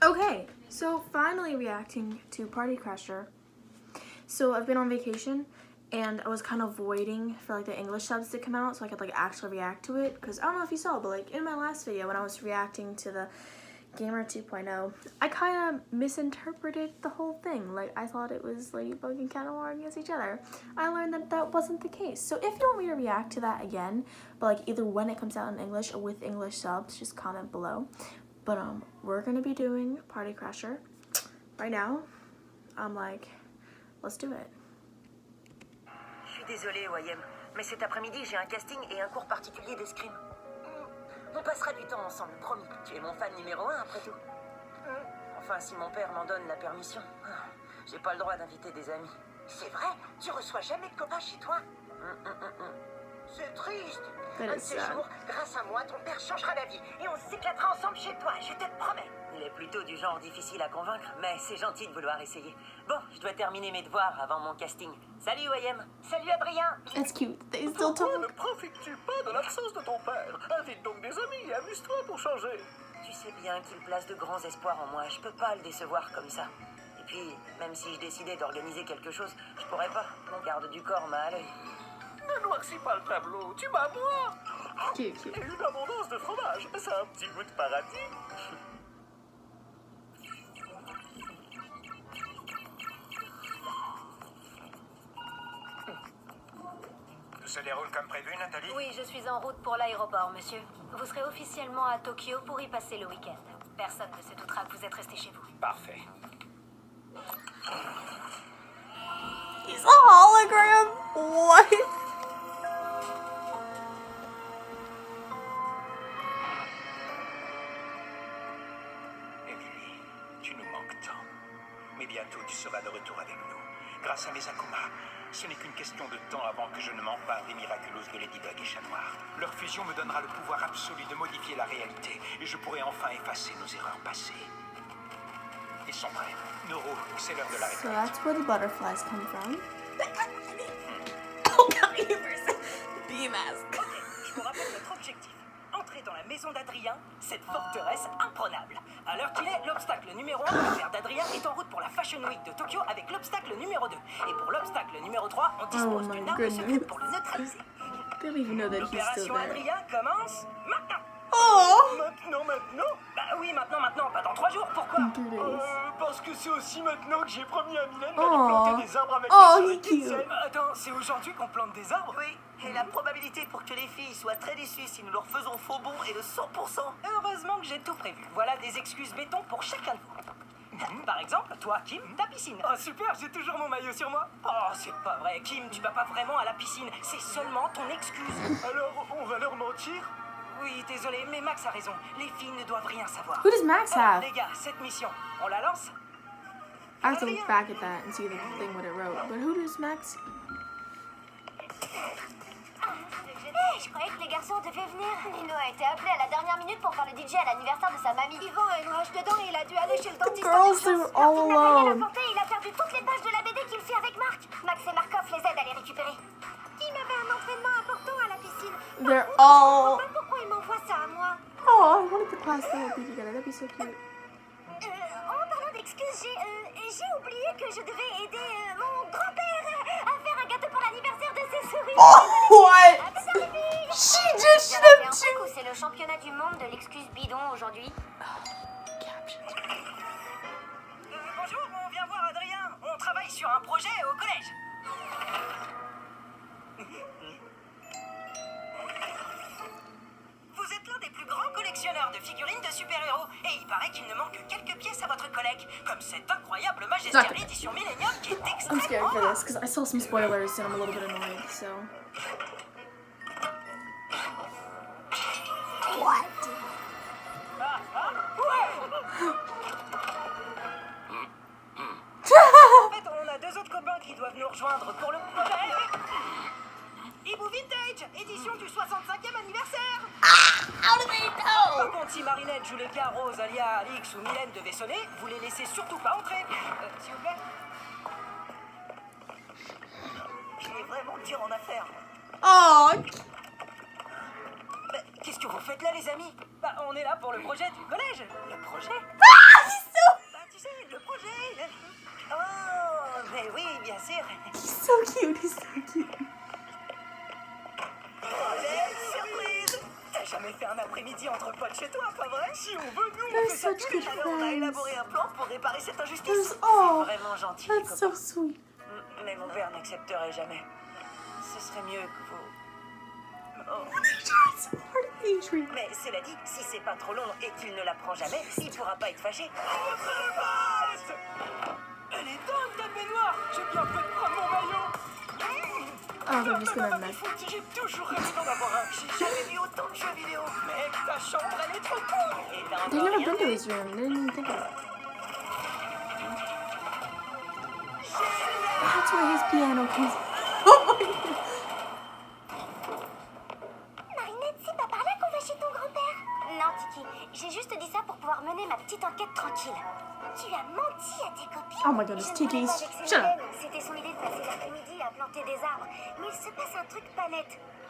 Okay, so finally reacting to Party Crasher. So I've been on vacation and I was kind of waiting for like the English subs to come out so I could like actually react to it, because I don't know if you saw, but like in my last video when I was reacting to the Gamer 2.0, I kind of misinterpreted the whole thing. Like I thought it was Ladybug and Catamar against each other. I learned that that wasn't the case. So if you want me to react to that again, but like either when it comes out in English or with English subs, just comment below. But we're gonna be doing Party Crasher right now. I'm like, let's do it. Je suis désolée, OIM, mais cet après-midi, j'ai un casting et un cours particulier d'escrime. On passera du temps ensemble, promis. Tu es mon fan numéro 1 après tout. Enfin, si mon père m'en donne la permission. J'ai pas le droit d'inviter des amis. C'est vrai? Tu reçois jamais de copains chez toi? C'est triste. Un de ces jours, grâce à moi, ton père changera la vie et on s'éclatera ensemble chez toi, je te le promets. Il est plutôt du genre difficile à convaincre, mais c'est gentil de vouloir essayer. Bon, je dois terminer mes devoirs avant mon casting. Salut OIM. Salut Adrien. That's cute. They still Pourquoi talk. ne profites-tu pas de l'absence de ton père? Invite donc des amis et amuse-toi pour changer. Tu sais bien qu'il place de grands espoirs en moi, je peux pas le décevoir comme ça. Et puis, même si je décidais d'organiser quelque chose, je pourrais pas. Mon garde du corps m'a à l'œil. Ne noircis pas le tableau, tu m'as moi. Cute, cute. Et une abondance de fromage, c'est un petit goût de paradis. Tout se déroule comme prévu, Nathalie? Oui, je suis en route pour l'aéroport, monsieur. Vous serez officiellement à Tokyo pour y passer le week-end. Personne ne se doutera que vous êtes resté chez vous. Parfait. He's a hologram? What? Emily, tu nous manques tant. Mais bientôt, tu seras de retour avec nous. Grâce à mes Akuma, ce n'est qu'une question de temps avant que je ne m'empare des miraculous de Ladybug et Chat Noir. Leur fusion me donnera le pouvoir absolu de modifier la réalité et je pourrai enfin effacer nos erreurs passées. Ils sont prêts. Noro, c'est l'heure de la So récolte. that's where the butterflies come from. Oh god, bee mask. Je vous rappelle notre objectif. Entrer dans la maison d'Adrien, cette forteresse imprenable. À l'heure qu'il est, l'obstacle numéro 1, le père d'Adrien, est en route pour la Fashion Week de Tokyo avec l'obstacle numéro 2. Et pour l'obstacle numéro 3, on dispose my d'une arme goodness. secrète pour le neutraliser. I don't even know that he's still L'opération there. Adrien commence maintenant. Oh! Maintenant? Bah oui, maintenant, pas dans 3 jours, pourquoi? Parce que c'est aussi maintenant que j'ai promis à Mylène Oh. d'aller planter des arbres avec Oh, lui sur he les cute. Kitsen. Attends, c'est aujourd'hui qu'on plante des arbres? Oui, et la probabilité pour que les filles soient très déçues si nous leur faisons faux bond est de 100%. Heureusement que j'ai tout prévu. Voilà des excuses béton pour chacun de vous. Par exemple, toi, Kim, ta piscine. Oh super, j'ai toujours mon maillot sur moi. Oh, c'est pas vrai, Kim, tu vas pas vraiment à la piscine. C'est seulement ton excuse. Alors, on va leur mentir? Oui, désolé, mais Max a raison. Les filles ne doivent rien savoir. Who does Max Alors, have? les gars, cette mission, on la lance? I have to look back at that and see the thing what it wrote. But who does Max? Je croyais que les garçons devaient venir. Nino a été appelé à la dernière minute pour faire le DJ à l'anniversaire de sa mamie. Yvan a une rage dedans et il a dû aller chez le dentiste. Girls, they were all alone. Il a perdu toutes les pages de la BD qu'il fait avec Marc. Max et Markov les aident à les récupérer. Kim avait un entraînement important à la piscine. They're all. Pourquoi il m'envoie ça à moi? Oh, I wanted the class to all be together. That'd be so cute. En parlant d'excuses, j'ai oublié que je devais aider mon grand-père à faire un gâteau pour l'anniversaire de ses souris. Oh, what? She just should have too. C'est le championnat du monde de l'excuse bidon aujourd'hui. Bonjour, on vient voir Adrien. On travaille sur un projet au collège. Vous êtes l'un des plus grands collectionneurs de figurines de super-héros. Et il paraît qu'il ne manque que quelques pièces à votre collecte. Comme cette incroyable Majestic édition Millennium qui est I'm scared extrêmement for this because I saw some spoilers and I'm a little bit annoyed. So. What? En fait, on a 2 autres copains qui doivent nous rejoindre pour le projet. Hibou Vintage, édition du 65e anniversaire. How do they know? Par contre, si Marinette, Juleka, Rose, Alia, Alix ou Mylène devaient sonner, vous les laissez surtout pas entrer. S'il vous plaît. Je vais vraiment dur en affaires. Oh. Qu'est-ce que vous faites là, les amis? Bah, on est là pour le projet du collège. Le projet? Ah, he's so sûr. He's so cute. He's so cute. Surprise! T'as jamais fait un après-midi entre potes chez toi, pas vrai? Si on veut, nous, on They're fait ça such tous. good Alors on a friends. élaboré un plan pour réparer cette injustice. There's- C'est oh, vraiment gentil. that's les so copains. sweet. Mais mon père n'accepterait jamais. Ce serait mieux que vous... Oh. It's so hard, Adrian. Mais cela dit, si c'est pas trop long et qu'il ne l'apprend jamais, il pourra pas être fâché. Elle est dingue, ta baignoire. J'ai bien fait de prendre mon maillot. Oh, they're just gonna mess. J'ai toujours rêvé d'en avoir un. J'ai jamais vu autant de jeux vidéo. Mec, ta chambre, elle est trop cool. Et t'as They've encore never rien been to vu? his room. They didn't even think of it. That's where his piano comes. Oh my god. Marinette, c'est pas par là qu'on va chez ton grand-père. Non, Tiki, j'ai juste dit ça pour pouvoir mener ma petite enquête tranquille. Tu as menti à tes copines. Oh my goodness, Je ne voulais Tiki, pas vexer shut up. Hélène. C'était son idée de passer l'après-midi à planter des arbres. Mais il se passe un truc pas net.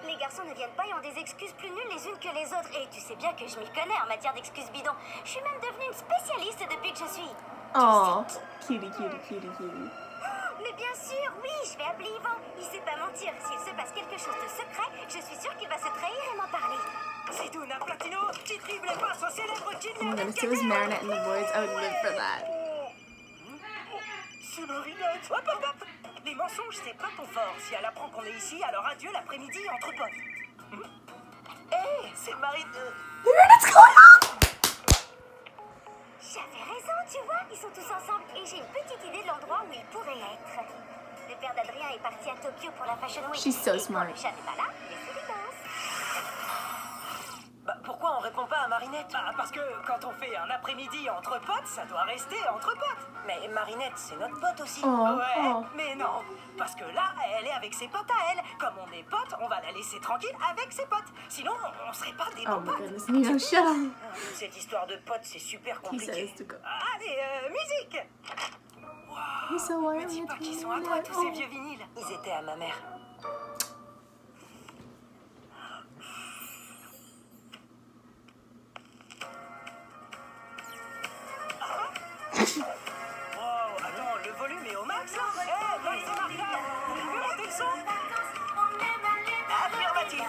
Les garçons ne viennent pas et ont des excuses plus nulles les unes que les autres. Et tu sais bien que je m'y connais en matière d'excuses bidons. Je suis même devenue une spécialiste depuis que je suis... Oh, cutie, cutie, cutie, cutie. Mais bien sûr, oui, je vais appeler Yvan. Il sait pas mentir. S'il se passe quelque chose de secret, je suis sûre qu'il va se trahir et m'en parler. Sidouna Platino qui dribble et passe au célèbre Oh my Kylian goodness, if it was Marinette in the voice, I would live for that. C'est Marinette. Hop, hop, hop. Les mensonges, c'est pas ton fort. Si elle apprend qu'on est ici, alors adieu l'après-midi entre potes. Hé, c'est Marinette. Marinette's going up! J'avais raison, tu vois, ils sont tous ensemble et j'ai une petite idée de l'endroit où ils pourraient être. Le père d'Adrien est parti à Tokyo pour la Fashion Week. She's so Et smart. quand le chat n'est pas là, les souris dansent. Bah, pourquoi on répond pas à Marinette? Bah, parce que quand on fait un après-midi entre potes, ça doit rester entre potes. Mais Marinette, c'est notre pote aussi. Oh, ouais, oh. mais non. Parce que là, elle est avec ses potes à elle. Comme on est potes, on va la laisser tranquille avec ses potes. Sinon, on serait pas des Oh bons my potes. goodness, Nino, shut up. Cette histoire de potes, c'est super He compliqué. says to go. Allez, musique. He's so Me dis pas qu'ils sont à toi, tous ces vieux vinyles. Ils étaient à ma mère. Wow, attends, le volume est au max là? Hé, Max et Maria, vous pouvez monter le son? Affirmatif.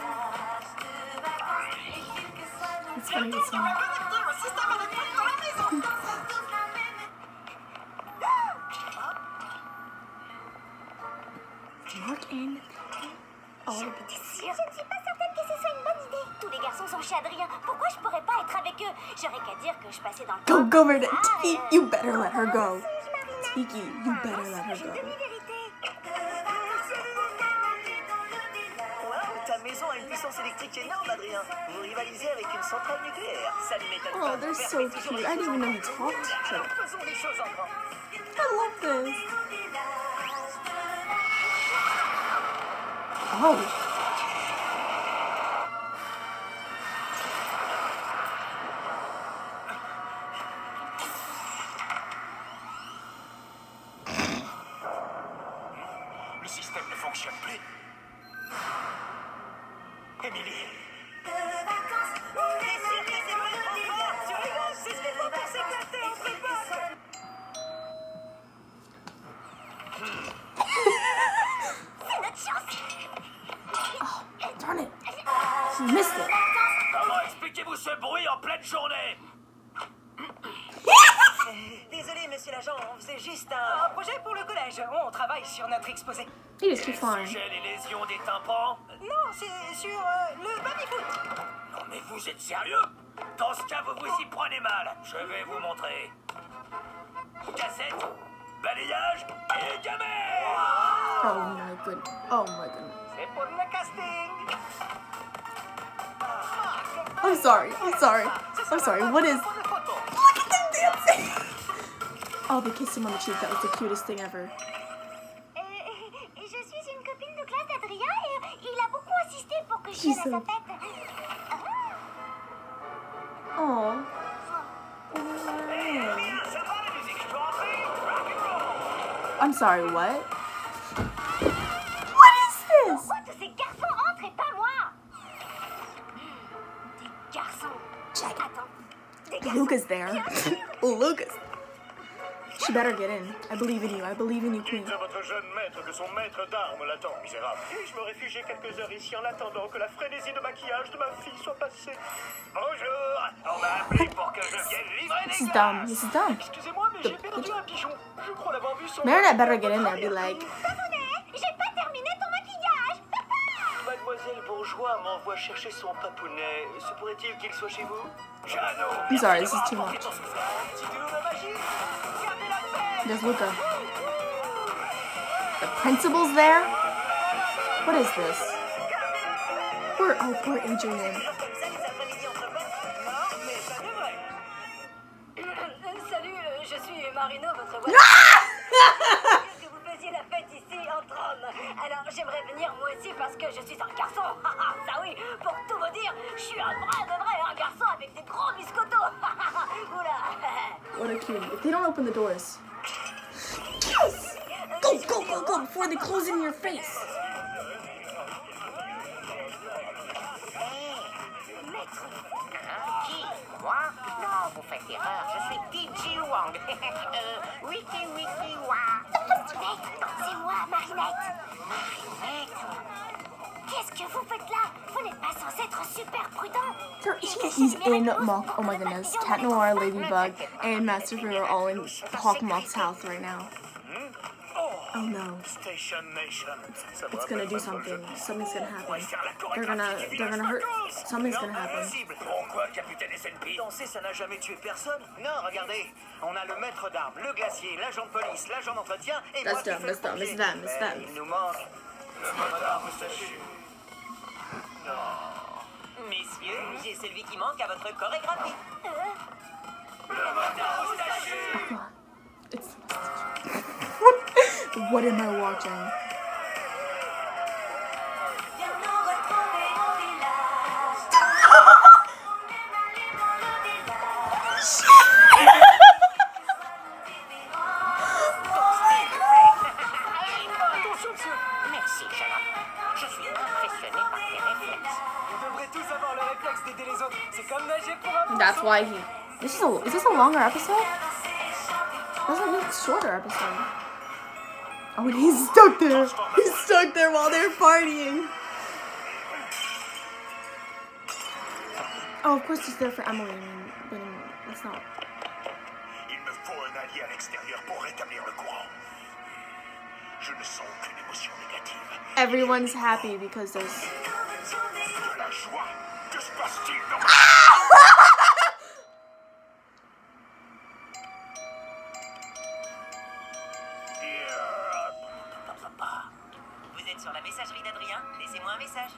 It's funny to see. Look in. Oh, T'es sûre? Je ne suis pas certaine que ce soit une bonne idée. Tous les garçons sont chez Adrien. Pourquoi je pourrais pas être avec eux? J'aurais qu'à dire que je passais dans le go, coin. go, Marinette. Ah, Tiki, you better let her go. Tiki, you better let her J'ai une go. demi-vérité. Wow, ta maison a une puissance électrique énorme, Adrien. Vous rivalisez avec une centrale nucléaire. Ça ne m'étonne pas. Oh, they're Ton père so fait toujours cute. les I didn't choses even know en he grand. talked. Alors, faisons les choses en grand. I love this. Oh. Le système ne fonctionne plus. Émilie, C'est notre chance. Oh, darn it. He missed it. Comment expliquez-vous ce bruit en pleine journée? Désolé, monsieur l'agent, on faisait juste un projet pour le collège. On travaille sur notre exposé. He just keeps flying. Sujet les lésions des tympans? Non, c'est sur le baby-foot. Non mais vous êtes sérieux? Dans ce cas, vous vous y prenez mal. Je vais vous montrer. Cassette, balayage et gamet. Oh my goodness. Oh my goodness. C'est pour le casting. I'm sorry. I'm sorry. I'm sorry. What is... Pour le photo. Look at them dancing! Oh, they kissed him on the cheek. That was the cutest thing ever. Je suis une copine de classe d'Adrien et il a beaucoup insisté pour que je vienne à sa fête. Oh. Ça va la musique, je peux entrer? Rock'n'roll. I'm sorry, what? What is this? Pourquoi tous ces garçons entrent et pas moi? Des garçons. Check. Attends. Des garçons. Luca's there. Lucas. She better get in. I believe in you. I believe in you, Queen. Dites à votre jeune maître que son maître d'armes l'attend, misérable. Puis-je me réfugier quelques heures ici en attendant que la frénésie de maquillage de ma fille soit passée? Bonjour, on m'a appelé pour que je vienne livrer This les is gars. dumb. This is dumb. Excusez-moi, mais j'ai perdu un pigeon. Je crois l'avoir vu sur... Marinette better get in there. Be like, J'ai pas terminé ton maquillage. Mademoiselle Bourgeois m'envoie chercher son papounet. Se pourrait-il qu'il soit chez vous? I'm sorry. This is too much. There's Luca. The principal's there? What is this? Poor Adrian. Salut, je suis Marino, votre voisine. Que vous faisiez la fête ici entre hommes. Alors j'aimerais venir moi aussi parce que je suis un garçon. Ça oui, pour tout vous dire, je suis un vrai garçon avec des gros biscottos. Oula. What a cutie. If they don't open the doors. Yes! Go, before they close in your face. Qui? Moi? Non, vous faites erreur. Je suis DJ Wang. Wiki Wang. C'est moi, Marinette. Qu'est-ce que vous faites là? Vous n'êtes pas censé être super prudent. He's in Mock. Oh my goodness. Cat Noir, Ladybug, and Master Fu are all in Hawk Mock's house right now. Oh no. Station Nation. It's gonna do something. Something's gonna happen. They're gonna hurt. Something's gonna happen. Pourquoi, capitaine SNP? Danser, ça n'a jamais tué personne. Non, regardez. On a le maître d'armes, le glacier, l'agent de police, l'agent d'entretien et moi That's qui dumb, fais that's le dumb, it's pompier. them, it's them. Il nous manque le motard moustachu. Messieurs, j'ai celui qui manque à votre chorégraphie. Le motard moustachu. Oh god. It's what am I watching? Merci, jeune homme. Je suis impressionné par tes réflexes. Vous devrez tous avoir le réflexe d'aider les autres. C'est comme nager pour un That's why he. Is this a longer episode? That's a shorter episode. Oh, and he's stuck there. He's stuck there while they're partying. Oh, of course he's there for Emily. But that's not. Il me faut un allié à l'extérieur pour rétablir le courant. Je ne sens aucune émotion négative. Everyone's happy because there's. De la joie. Que se passe-t-il dans Vous êtes sur la messagerie d'Adrien? Laissez-moi un message.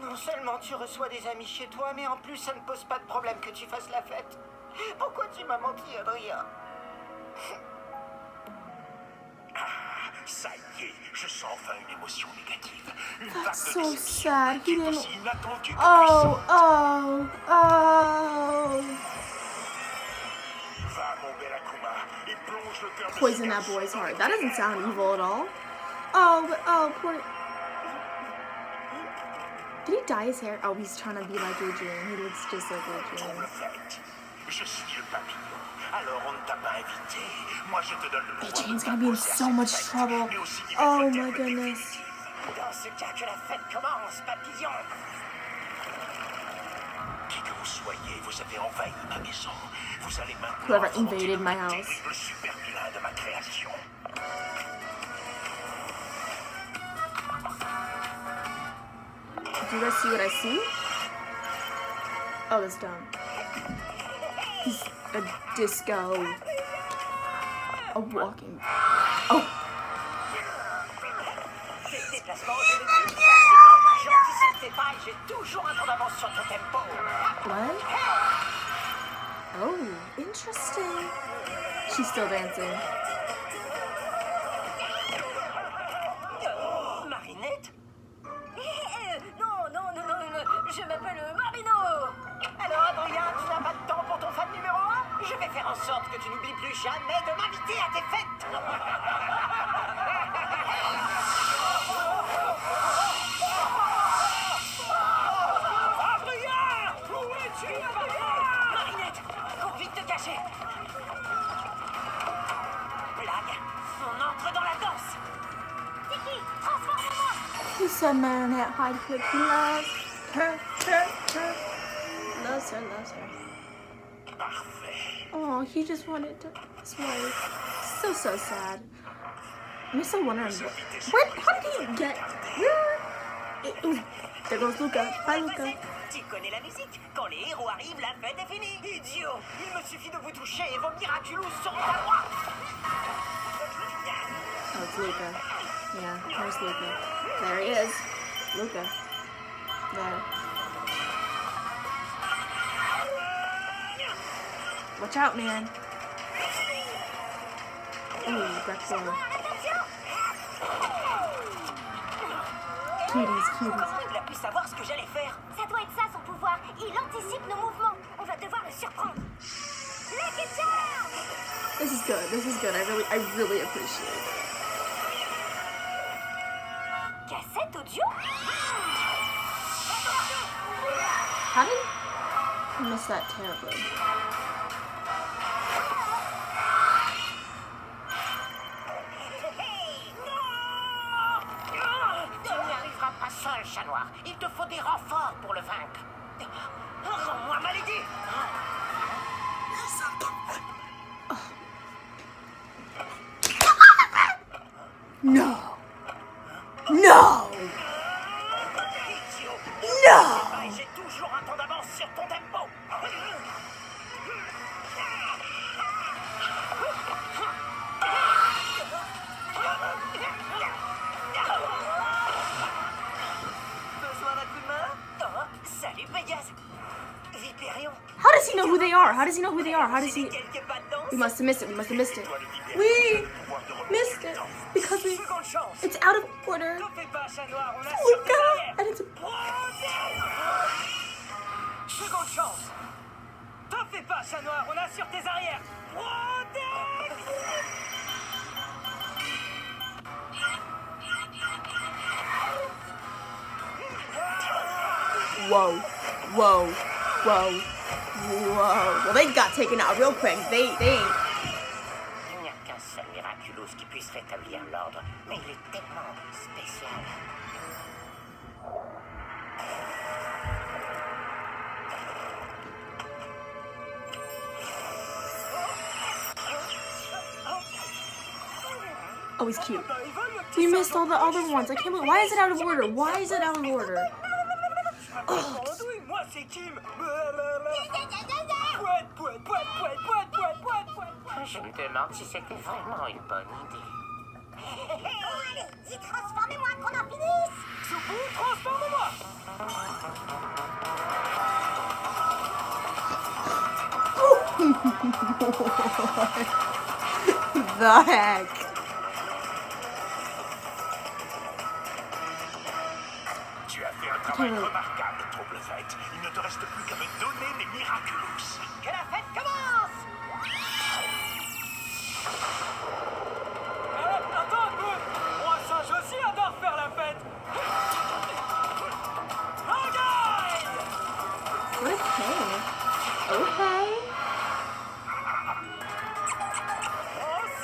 Non seulement tu reçois des amis chez toi, mais en plus ça ne pose pas de problème que tu fasses la fête. Pourquoi tu m'as menti, Adrien? Ça y est, je sens enfin une émotion négative. Une vague That's de so déception sad. qui He est didn't. aussi inattendue que Oh, puissante. Va, mon bel Akuma, et plonge le cœur de Poison ce that garçon boy's dans heart. le That doesn't ténèbres. sound evil at all. Poor. Did he dye his hair? Oh, he's trying to be like Adrian. He looks just like Pour Adrian. le fait, je suis le papillon. Alors on ne t'a pas invité. Moi je te donne le droit. Adrian's gonna be in so much trouble. Oh my goodness. Dans ce cas, que la fête commence, papillon. Qui que vous soyez, vous avez envahi ma maison. Vous allez maintenant Whoever affronter invaded le my plus house. terrible super vilain de ma création. Do you guys see what I see? Oh, that's dumb. He's a disco. A walking. Oh. Tes déplacements, je les dis. J'anticipe tes pas et j'ai toujours un temps d'avance sur ton tempo. What? Oh, interesting. She's still dancing. Marinette? Non, je m'appelle Marino. Alors, Adrien, tu n'as pas de temps pour ton fan numéro 1? Je vais faire en sorte que tu n'oublies plus jamais de m'inviter à tes fêtes. Adrien! Où es-tu, Adrien? Marinette, cours vite te cacher. said Marinette High Quick. He loves her. Loves her. Parfait. Oh, he just wanted to swipe. So sad. I'm still wondering, how did he get here? There goes Luca. Bye, Luca. Tu connais la musique. Quand les héros arrivent, la fête est finie. Idiot! Il me suffit de vous toucher et vos Miraculous seront à moi! Oh, it's Luca. Yeah, there's Luca. There he is. Luca. There. Watch out, man. Ooh, back there. Cuties. Comment il a pu savoir ce que j'allais faire? Ça doit être ça son pouvoir. Il anticipe nos mouvements. On va devoir le surprendre. Lucky Charm! This is good. I really appreciate it. Cassette audio? How did I miss that terribly? Tu n'y arriveras pas seul, chat noir. Il te faut des renforts pour le vaincre. Rends-moi malédit! No! J'ai toujours un temps d'avance sur ton tempo. Besoin d'un coup de main? Oh, salut Pégase. Vipérion. How does he know who they are? How does he? Quelques pas de danse? We must have missed it. We missed it because Seconde chance. it's out of order. T'en fais pas, chat noir. On a Luca, and it's Seconde chance. T'en fais pas, chat noir. On assure tes arrières. Protect! whoa. Well, they got taken out real quick. They ain't. Il n'y a qu'un seul Miraculous qui puisse rétablir l'ordre, mais il est tellement spécial. Oh, he's cute. We missed all the other ones. I can't believe. Why is it out of order? Ugh. Moi, c'est Kim. Je me demande si c'était vraiment une bonne idée. Allez, dis transformez-moi qu'on en finisse! Soupou, transforme-moi. The heck? Tu as fait un travail remarquable, Troublefête. Il ne te reste plus qu'à me donner les Miraculous. Que la fête commence. Attends un peu. Moi, singe aussi adore faire la fête. Okay.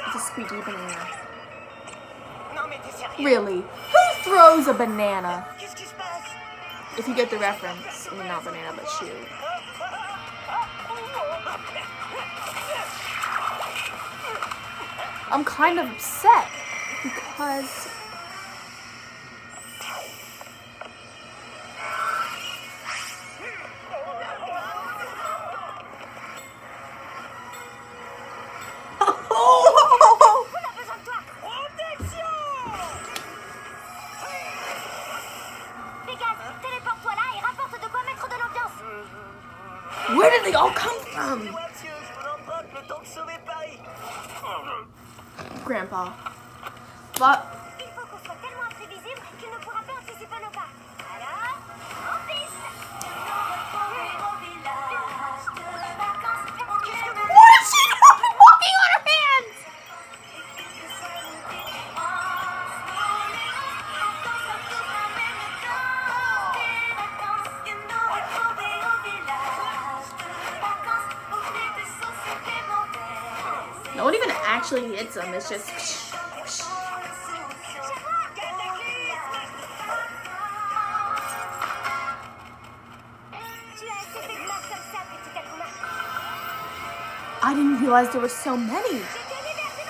It's a squeaky banana. Non mais t'es sérieux? Really? Who throws a banana? Qu'est-ce qui se passe? If you get the reference. I mean, not banana, but shoe. I'm kind of upset because where did they all come from? Grandpa. But Il faut qu'on soit tellement imprévisible qu'il ne pourra pas anticiper nos pas. Alors, en piste! what is she doing? Walking on her hands? No one even actually hits them. It's just. didn't realize there were so many.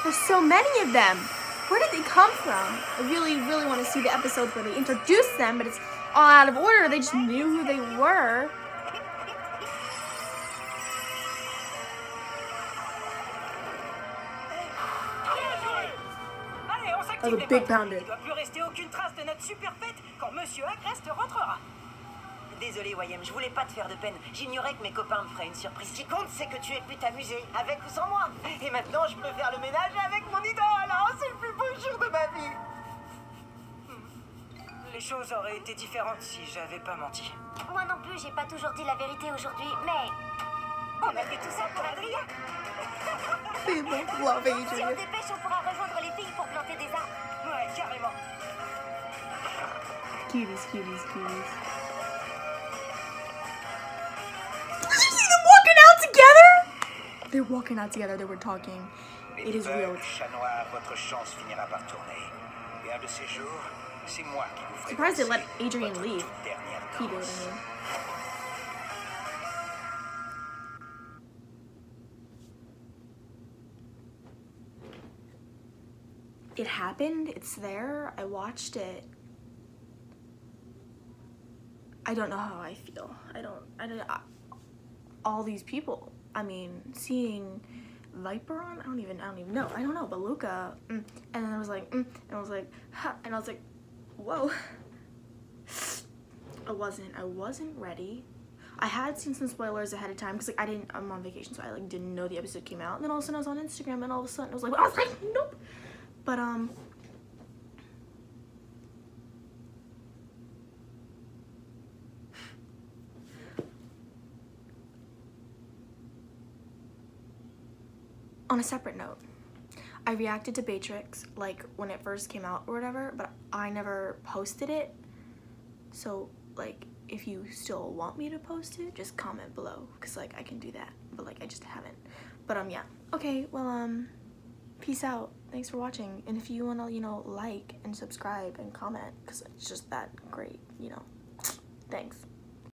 There's so many of them. Where did they come from? I really, really want to see the episodes where they introduce them, but it's all out of order. They just knew who they were. Allez, on Oh, the big pounder. Il ne doit plus rester aucune trace de notre super fête quand Monsieur Agreste rentrera. Désolé, Wayem, je voulais pas te faire de peine. J'ignorais que mes copains me feraient une surprise. Ce qui compte, c'est que tu aies pu t'amuser, avec ou sans moi. Et maintenant, je peux faire le ménage avec mon idole. Oh, c'est le plus beau jour de ma vie. Les choses auraient été différentes si j'avais pas menti. Moi non plus, j'ai pas toujours dit la vérité aujourd'hui, mais on a fait tout ça pour Adrien. People love Si on Adrian. dépêche, on pourra rejoindre les filles pour planter des arbres. Ouais, carrément. Cuties, cuties, cuties. Did you see them walking out together? They're walking out together. They were talking. It is real. Chat noir, votre chance finira par tourner. Et un de ces jours, c'est moi qui vous ferai Surprised they let danser Adrian votre leave. toute dernière He did, danse. I mean. It happened. It's there. I watched it. I don't know how I feel. All these people. I mean, seeing Viperon. I don't even know. I don't know. But Luca. And then I was like, and I was like, ha, and I was like, whoa. I wasn't ready. I had seen some spoilers ahead of time because like I'm on vacation, so I like didn't know the episode came out. And then all of a sudden I was on Instagram, and all of a sudden I was like, nope. But on a separate note, I reacted to Beatrix like when it first came out or whatever, but I never posted it. So like if you still want me to post it, just comment below, because like I can do that, but like I just haven't. But yeah. Okay, well peace out. Thanks for watching. And if you want to, you know, like and subscribe and comment, because it's just that great, you know. Thanks.